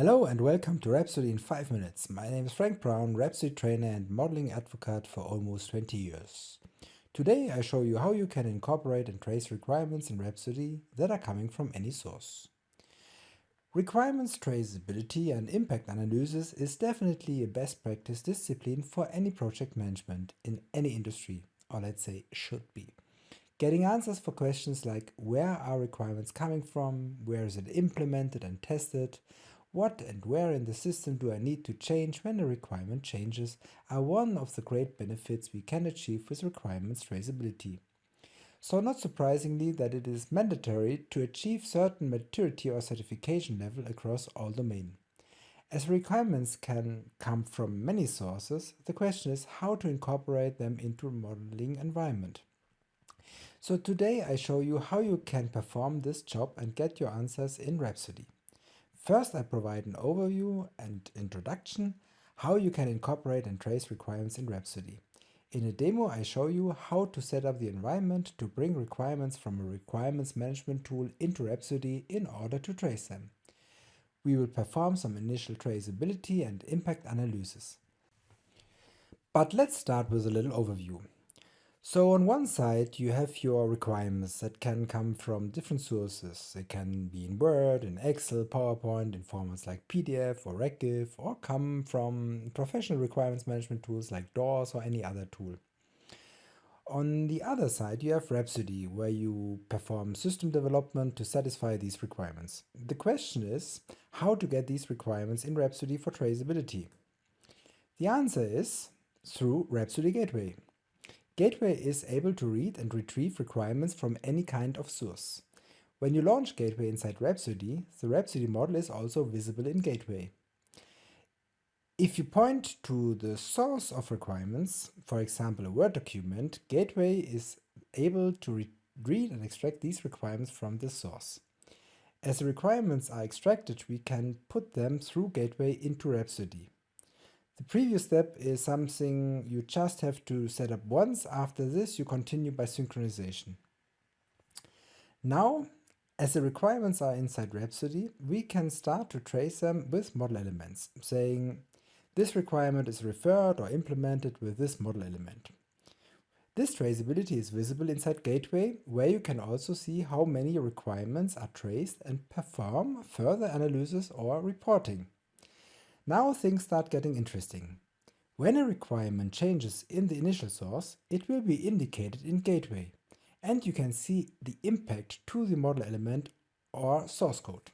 Hello and welcome to Rhapsody in 5 minutes. My name is Frank Brown, Rhapsody trainer and modeling advocate for almost 20 years. Today I show you how you can incorporate and trace requirements in Rhapsody that are coming from any source. Requirements traceability and impact analysis is definitely a best practice discipline for any project management in any industry, or let's say should be. Getting answers for questions like where are requirements coming from, where is it implemented and tested, what and where in the system do I need to change when a requirement changes are one of the great benefits we can achieve with requirements traceability. So not surprisingly that it is mandatory to achieve certain maturity or certification level across all domains. As requirements can come from many sources, the question is how to incorporate them into a modeling environment. So today I show you how you can perform this job and get your answers in Rhapsody. First, I provide an overview and introduction, how you can incorporate and trace requirements in Rhapsody. In a demo, I show you how to set up the environment to bring requirements from a requirements management tool into Rhapsody in order to trace them. We will perform some initial traceability and impact analysis. But let's start with a little overview. So on one side you have your requirements that can come from different sources. They can be in Word, in Excel, PowerPoint, in formats like PDF or RecGIF, or come from professional requirements management tools like DOORS or any other tool. On the other side you have Rhapsody, where you perform system development to satisfy these requirements. The question is how to get these requirements in Rhapsody for traceability. The answer is through Rhapsody Gateway. Gateway is able to read and retrieve requirements from any kind of source. When you launch Gateway inside Rhapsody, the Rhapsody model is also visible in Gateway. If you point to the source of requirements, for example a Word document, Gateway is able to read and extract these requirements from the source. As the requirements are extracted, we can put them through Gateway into Rhapsody. The previous step is something you just have to set up once. After this, you continue by synchronization. Now, as the requirements are inside Rhapsody, we can start to trace them with model elements, saying this requirement is referred or implemented with this model element. This traceability is visible inside Gateway, where you can also see how many requirements are traced and perform further analysis or reporting. Now things start getting interesting. When a requirement changes in the initial source, it will be indicated in Gateway, and you can see the impact to the model element or source code.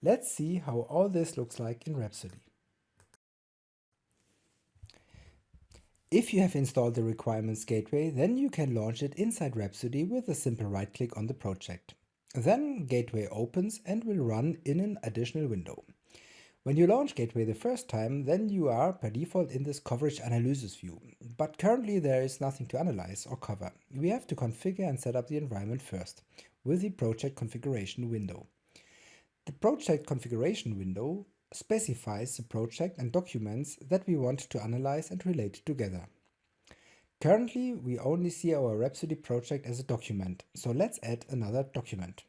Let's see how all this looks like in Rhapsody. If you have installed the requirements gateway, then you can launch it inside Rhapsody with a simple right click on the project. Then Gateway opens and will run in an additional window. When you launch Gateway the first time, then you are per default in this coverage analysis view. But currently there is nothing to analyze or cover. We have to configure and set up the environment first with the project configuration window. The project configuration window specifies the project and documents that we want to analyze and relate together. Currently, we only see our Rhapsody project as a document, so let's add another document.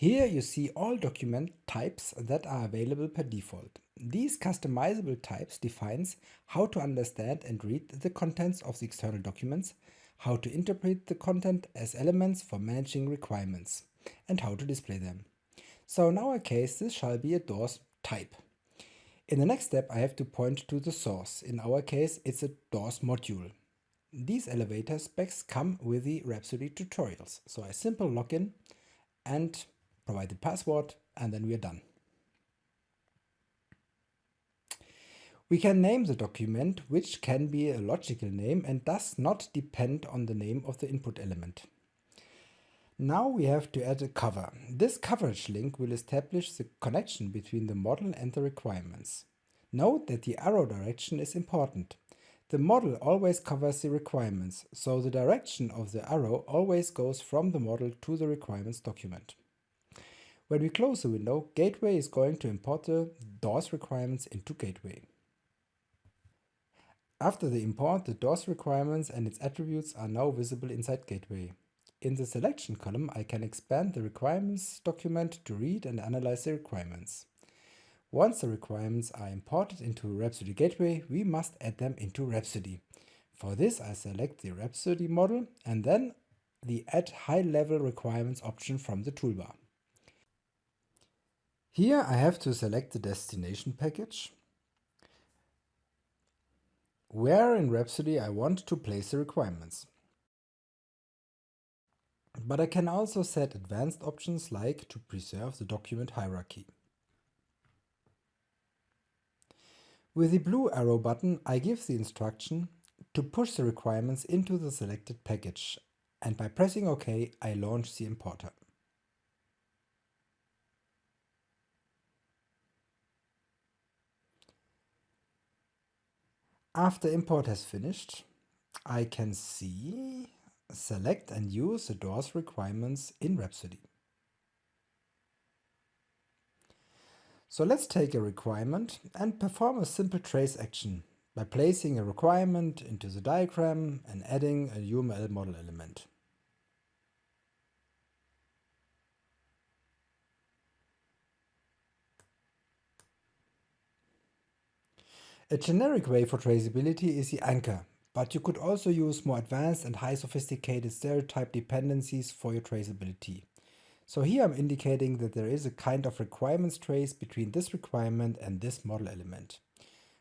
Here you see all document types that are available per default. These customizable types defines how to understand and read the contents of the external documents, how to interpret the content as elements for managing requirements, and how to display them. So in our case, this shall be a DOORS type. In the next step, I have to point to the source. In our case, it's a DOORS module. These elevator specs come with the Rhapsody tutorials. So I simply log in and provide the password, and then we are done. We can name the document, which can be a logical name and does not depend on the name of the input element. Now we have to add a cover. This coverage link will establish the connection between the model and the requirements. Note that the arrow direction is important. The model always covers the requirements, so the direction of the arrow always goes from the model to the requirements document. When we close the window, Gateway is going to import the DOORS requirements into Gateway. After the import, the DOORS requirements and its attributes are now visible inside Gateway. In the selection column, I can expand the requirements document to read and analyze the requirements. Once the requirements are imported into Rhapsody Gateway, we must add them into Rhapsody. For this, I select the Rhapsody model and then the Add High-Level Requirements option from the toolbar. Here I have to select the destination package, where in Rhapsody I want to place the requirements. But I can also set advanced options like to preserve the document hierarchy. With the blue arrow button, I give the instruction to push the requirements into the selected package, and by pressing OK, I launch the importer. After import has finished, I can select and use the doors requirements in Rhapsody. So let's take a requirement and perform a simple trace action by placing a requirement into the diagram and adding a UML model element. A generic way for traceability is the anchor, but you could also use more advanced and high sophisticated stereotype dependencies for your traceability. So here I'm indicating that there is a kind of requirements trace between this requirement and this model element.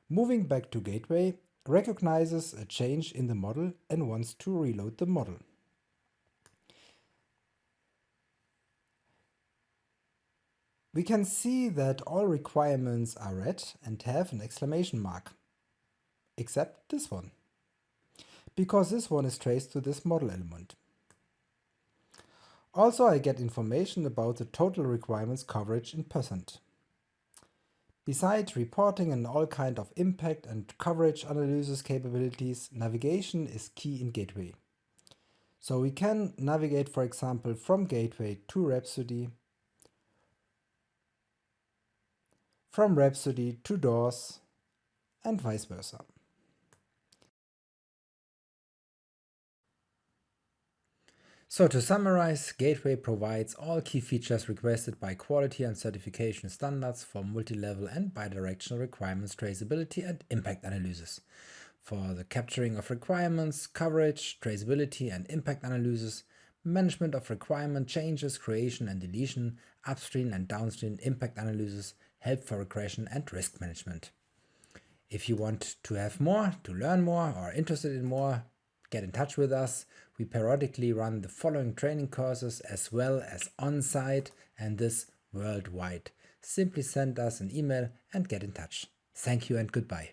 Moving back to Gateway recognizes a change in the model and wants to reload the model. We can see that all requirements are red and have an exclamation mark, except this one, because this one is traced to this model element. Also, I get information about the total requirements coverage in %. Besides reporting and all kind of impact and coverage analysis capabilities, navigation is key in Gateway. So we can navigate, for example, from Gateway to Rhapsody, from Rhapsody to doors, and vice versa. So to summarize, Gateway provides all key features requested by quality and certification standards for multi-level and bidirectional requirements traceability and impact analysis. For the capturing of requirements, coverage, traceability and impact analysis, management of requirement changes, creation and deletion, upstream and downstream impact analysis, help for regression and risk management. If you want to have more, to learn more, or are interested in more, get in touch with us. We periodically run the following training courses as well as on-site, and this worldwide. Simply send us an email and get in touch. Thank you and goodbye.